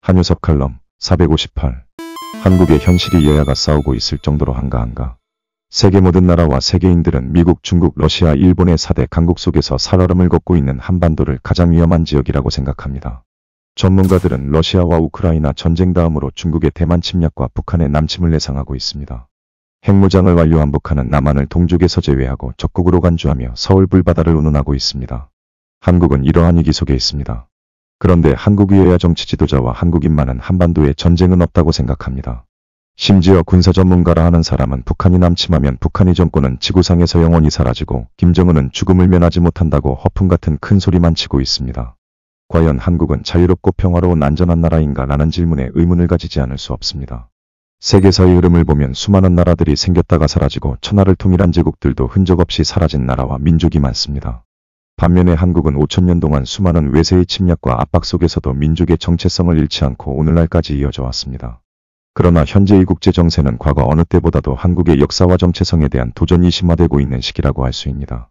한효섭 칼럼 458. 한국의 현실이 여야가 싸우고 있을 정도로 한가한가. 세계 모든 나라와 세계인들은 미국, 중국, 러시아, 일본의 4대 강국 속에서 살얼음을 걷고 있는 한반도를 가장 위험한 지역이라고 생각합니다. 전문가들은 러시아와 우크라이나 전쟁 다음으로 중국의 대만 침략과 북한의 남침을 예상하고 있습니다. 핵무장을 완료한 북한은 남한을 동족에서 제외하고 적국으로 간주하며 서울 불바다를 운운하고 있습니다. 한국은 이러한 위기 속에 있습니다. 그런데 한국 여야 정치 지도자와 한국인만은 한반도에 전쟁은 없다고 생각합니다. 심지어 군사 전문가라 하는 사람은 북한이 남침하면 북한의 정권은 지구상에서 영원히 사라지고 김정은은 죽음을 면하지 못한다고 허풍 같은 큰 소리만 치고 있습니다. 과연 한국은 자유롭고 평화로운 안전한 나라인가 라는 질문에 의문을 가지지 않을 수 없습니다. 세계사의 흐름을 보면 수많은 나라들이 생겼다가 사라지고 천하를 통일한 제국들도 흔적 없이 사라진 나라와 민족이 많습니다. 반면에 한국은 5000년 동안 수많은 외세의 침략과 압박 속에서도 민족의 정체성을 잃지 않고 오늘날까지 이어져 왔습니다. 그러나 현재의 국제 정세는 과거 어느 때보다도 한국의 역사와 정체성에 대한 도전이 심화되고 있는 시기라고 할 수 있습니다.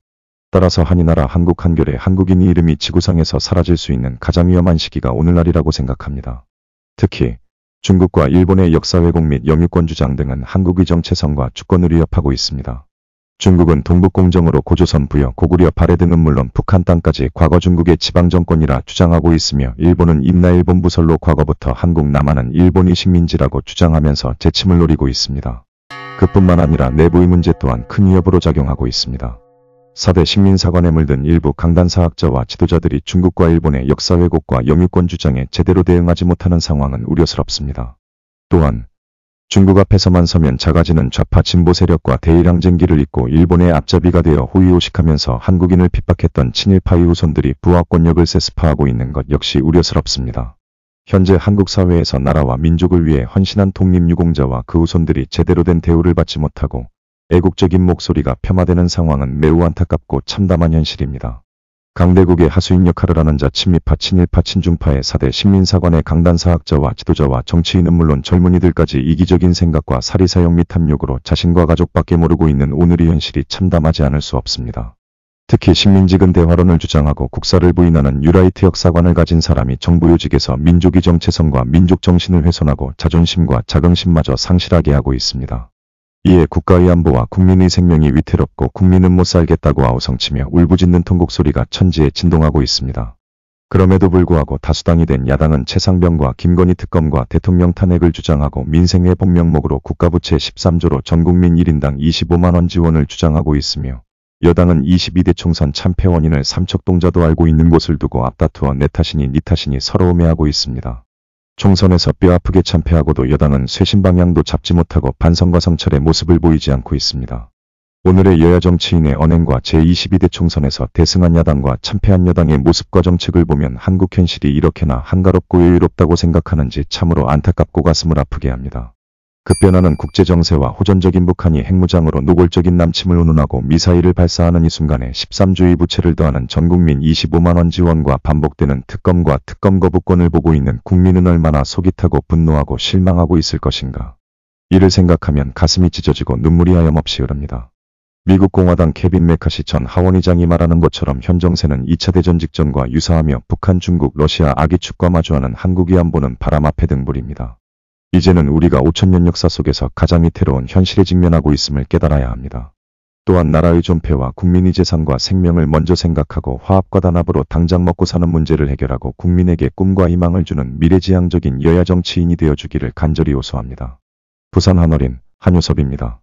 따라서 한이 나라 한국 한결에 한국인의 이름이 지구상에서 사라질 수 있는 가장 위험한 시기가 오늘날이라고 생각합니다. 특히 중국과 일본의 역사 왜곡 및 영유권 주장 등은 한국의 정체성과 주권을 위협하고 있습니다. 중국은 동북공정으로 고조선 부여, 고구려 발해 등은 물론 북한 땅까지 과거 중국의 지방정권이라 주장하고 있으며 일본은 임나일본 부설로 과거부터 한국 남한은 일본의 식민지라고 주장하면서 재침을 노리고 있습니다. 그뿐만 아니라 내부의 문제 또한 큰 위협으로 작용하고 있습니다. 4대 식민사관에 물든 일부 강단사학자와 지도자들이 중국과 일본의 역사 왜곡과 영유권 주장에 제대로 대응하지 못하는 상황은 우려스럽습니다. 또한 중국 앞에서만 서면 작아지는 좌파 진보 세력과 대일항쟁기를 잇고 일본의 앞잡이가 되어 호위호식하면서 한국인을 핍박했던 친일파의 후손들이 부하 권력을 세습화하고 있는 것 역시 우려스럽습니다. 현재 한국 사회에서 나라와 민족을 위해 헌신한 독립유공자와 그 후손들이 제대로 된 대우를 받지 못하고 애국적인 목소리가 폄하되는 상황은 매우 안타깝고 참담한 현실입니다. 강대국의 하수인 역할을 하는 자 친미파, 친일파, 친중파의 4대 식민사관의 강단사학자와 지도자와 정치인은 물론 젊은이들까지 이기적인 생각과 사리사욕 및 탐욕으로 자신과 가족밖에 모르고 있는 오늘의 현실이 참담하지 않을 수 없습니다. 특히 식민지근 대화론을 주장하고 국사를 부인하는 뉴라이트 역사관을 가진 사람이 정부 요직에서 민족의 정체성과 민족 정신을 훼손하고 자존심과 자긍심마저 상실하게 하고 있습니다. 이에 국가의 안보와 국민의 생명이 위태롭고 국민은 못 살겠다고 아우성치며 울부짖는 통곡소리가 천지에 진동하고 있습니다. 그럼에도 불구하고 다수당이 된 야당은 최상병과 김건희 특검과 대통령 탄핵을 주장하고 민생회복 명목으로 국가부채 13조로 전국민 1인당 25만원 지원을 주장하고 있으며 여당은 22대 총선 참패 원인을 삼척동자도 알고 있는 곳을 두고 앞다투어 내 탓이니 니 탓이니 서로 오매하고 있습니다. 총선에서 뼈아프게 참패하고도 여당은 쇄신 방향도 잡지 못하고 반성과 성찰의 모습을 보이지 않고 있습니다. 오늘의 여야 정치인의 언행과 제22대 총선에서 대승한 야당과 참패한 여당의 모습과 정책을 보면 한국 현실이 이렇게나 한가롭고 여유롭다고 생각하는지 참으로 안타깝고 가슴을 아프게 합니다. 급변하는 국제정세와 호전적인 북한이 핵무장으로 노골적인 남침을 운운하고 미사일을 발사하는 이 순간에 13조의 부채를 더하는 전국민 25만원 지원과 반복되는 특검과 특검 거부권을 보고 있는 국민은 얼마나 속이 타고 분노하고 실망하고 있을 것인가. 이를 생각하면 가슴이 찢어지고 눈물이 하염없이 흐릅니다. 미국 공화당 케빈 메카시 전 하원의장이 말하는 것처럼 현 정세는 2차 대전 직전과 유사하며 북한, 중국, 러시아 악의축과 마주하는 한국의 안보는 바람 앞에 등불입니다. 이제는 우리가 5000년 역사 속에서 가장 위태로운 현실에 직면하고 있음을 깨달아야 합니다. 또한 나라의 존폐와 국민의 재산과 생명을 먼저 생각하고 화합과 단합으로 당장 먹고 사는 문제를 해결하고 국민에게 꿈과 희망을 주는 미래지향적인 여야 정치인이 되어주기를 간절히 호소합니다. 부산 한어린 한효섭입니다.